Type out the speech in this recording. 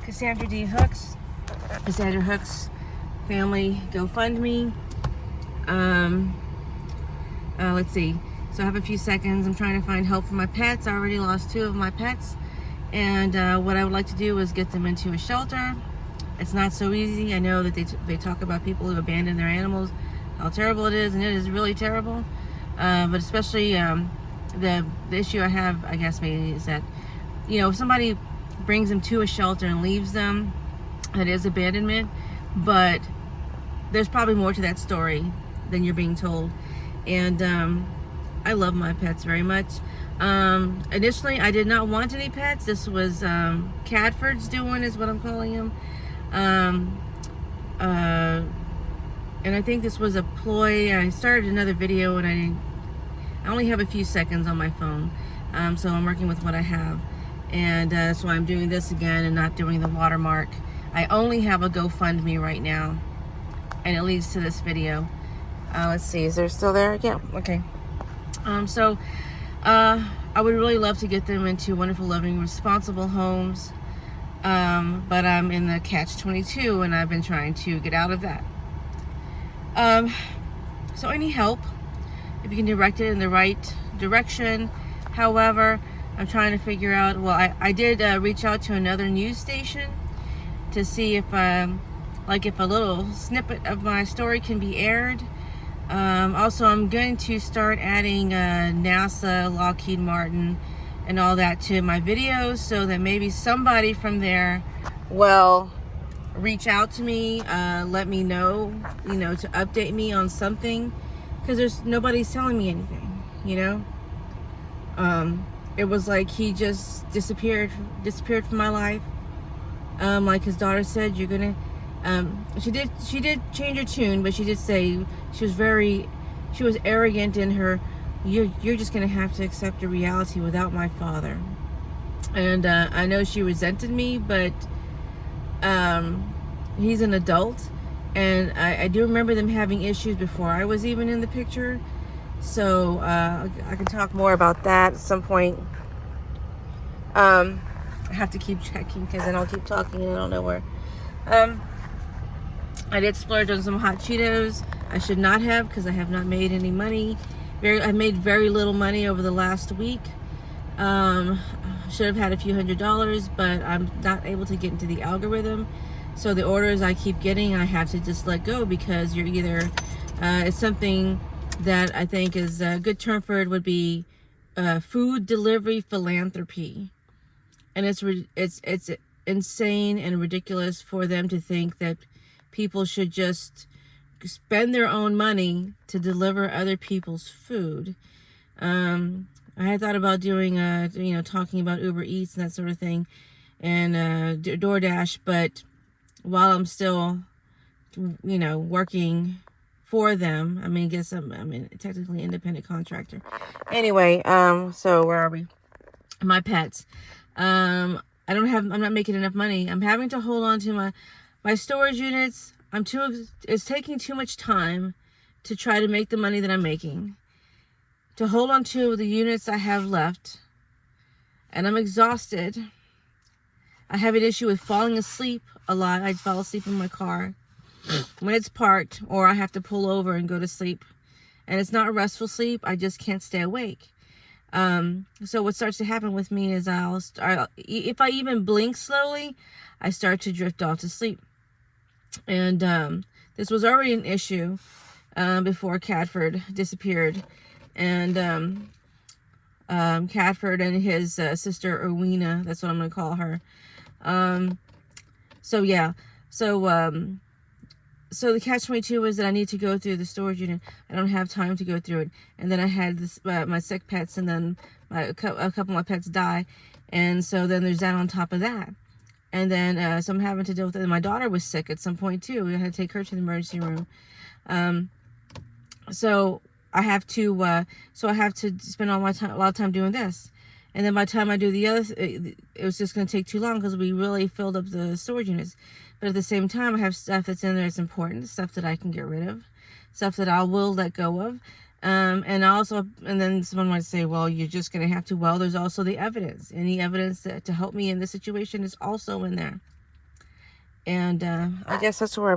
Cassandra Dee Hooks, Cassandra Hooks family GoFundMe. Let's see. So I have a few seconds. I'm trying to find help for my pets. I already lost 2 of my pets. And what I would like to do is get them into a shelter. It's not so easy. I know that they talk about people who abandon their animals, how terrible it is, and it is really terrible. But especially the issue I have, I guess, maybe is that, if somebody brings them to a shelter and leaves them, it is abandonment. But there's probably more to that story than you're being told. And I love my pets very much. Initially, I did not want any pets. This was Cadford's doing, is what I'm calling him. And I think this was a ploy. I started another video and I only have a few seconds on my phone. So I'm working with what I have. And that's why I'm doing this again and not doing the watermark. I only have a GoFundMe right now, and it leads to this video. Let's see, is there still there? Yeah, okay. I would really love to get them into wonderful, loving, responsible homes, but I'm in the catch-22, and I've been trying to get out of that. So any help, if you can direct it in the right direction. However, I'm trying to figure out, well, I did reach out to another news station to see if if a little snippet of my story can be aired. Also, I'm going to start adding NASA, Lockheed Martin, and all that to my videos, so that maybe somebody from there will reach out to me, let me know, to update me on something, because nobody's telling me anything, It was like he just disappeared from my life. Like his daughter said, you're gonna. She did change her tune, but she did say she was arrogant in her. You're just gonna have to accept your reality without my father. And I know she resented me, but he's an adult, and I do remember them having issues before I was even in the picture. So I can talk more about that at some point. I have to keep checking, because then I'll keep talking and I don't know where. I did splurge on some hot Cheetos. I should not have, because I have not made any money. I made very little money over the last week. Should have had a few $100s, but I'm not able to get into the algorithm. So the orders I keep getting, I have to just let go, because you're either it's something that I think is a good term for it would be food delivery philanthropy. And it's insane and ridiculous for them to think that people should just spend their own money to deliver other people's food. I had thought about doing, talking about Uber Eats and that sort of thing, and DoorDash, but while I'm still, working for them, I guess I'm technically independent contractor. Anyway, so where are we? My pets. I'm not making enough money. I'm having to hold on to my storage units. It's taking too much time to try to make the money that I'm making, to hold on to the units I have left, and I'm exhausted. I have an issue with falling asleep a lot. I fall asleep in my car when it's parked, or I have to pull over and go to sleep, and it's not a restful sleep. I just can't stay awake. So what starts to happen with me is if I even blink slowly, I start to drift off to sleep. And this was already an issue before Cadford disappeared, and Cadford and his sister Erwina, that's what I'm going to call her. So the catch-22 was that I need to go through the storage unit. I don't have time to go through it. And then I had my sick pets, and then a couple of my pets die. And so then there's that on top of that. And then so I'm having to deal with it. And my daughter was sick at some point too. I had to take her to the emergency room. So I have to spend a lot of time doing this. And then by the time I do the other, it was just going to take too long, because we really filled up the storage units. But at the same time, I have stuff that's in there that's important, stuff that I can get rid of, stuff that I will let go of. And then someone might say, well, you're just going to have to. Well, there's also the evidence. Any evidence to help me in this situation is also in there. And I guess that's where I'm